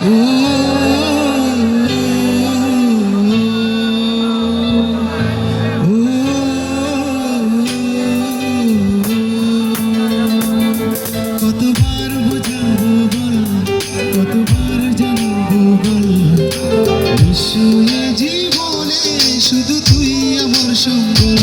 কতবার বোঝাবো বল, কতবার জানাবো বল, নিশ্চয় জীবনে শুধু তুই আমার সম্বল।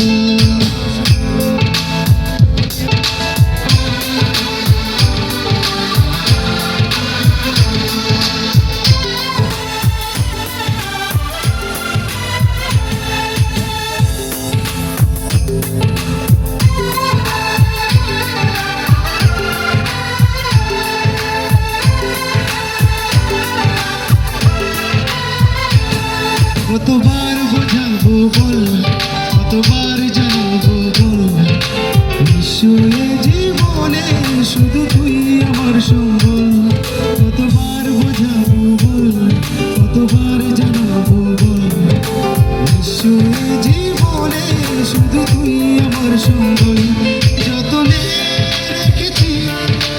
কতবার বোঝাবো বল, কতবার জানাবো বল, নিশ্চয় জীবনে শুধু তুই আমার সম্বল। কতবার বোঝাবো বল, কতবার জানাবো বল, নিশ্চয় জীবনে শুধু তুই আমার সম্বল। যতনে রেখেছি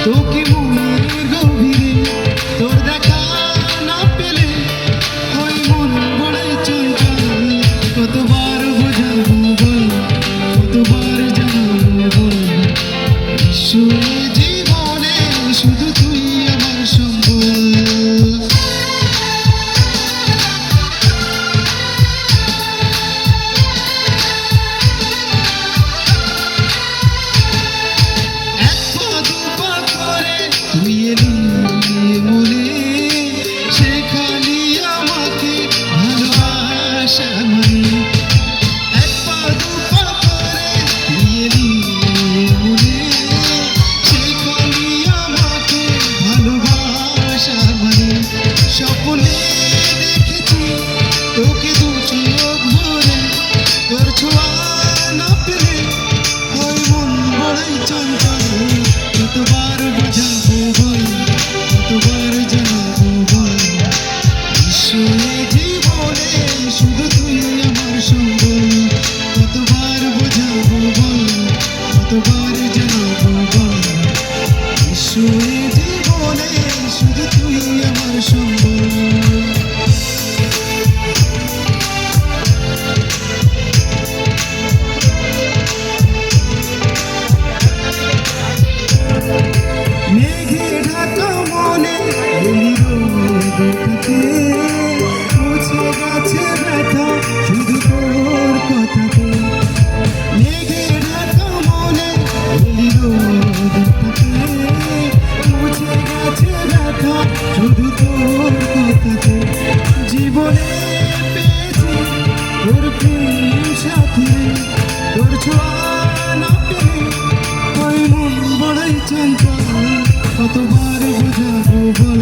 তোকে মনের গভীরে, তোর দেখা না পেলে ওই মন বড়ই চঞ্চল। কতবার বোঝাবো বল, কতবার জানাবো বল, নিশ্চয় জীবনে শুধু তুই আমার সম্বল। এক পা দু পা করে তুই এলি মনে, সেখানে আমাকে ভালোবাসা মানে। এক পা দু পা করে তুই এলি মনে, সেখানে আমাকে ভালোবাসা মানে। স্বপ্নে দেখেছি তোকে দু চোখ ভরে, তোর ছোঁয়া না পেলে ওই মন বড়ই চঞ্চল। কতবার বোঝাবো বল, কতবার জানাবো বল, নিশ্চয় জীবনে শুধু তুই আমার সম্বল। কতবার বোঝাবো বল, কতবার জানাবো বল, নিশ্চয় জীবনে শুধু তুই আমার সম্বল। মেঘে ঢাকা মনে এলি রোদ উঠতে, মুছে গেছে ব্যথা শুধু তোর কথাতে। মেঘে ঢাকা মনে এলি রোদ উঠতে, মুছে গেছে ব্যথা শুধু তোর কথাতে। জীবনে পেয়েছি তোর প্রেম সাথী, তোর ছোঁয়া না পেলে ওই মন বড়ই চঞ্চল। কতবার বোঝাবো বল,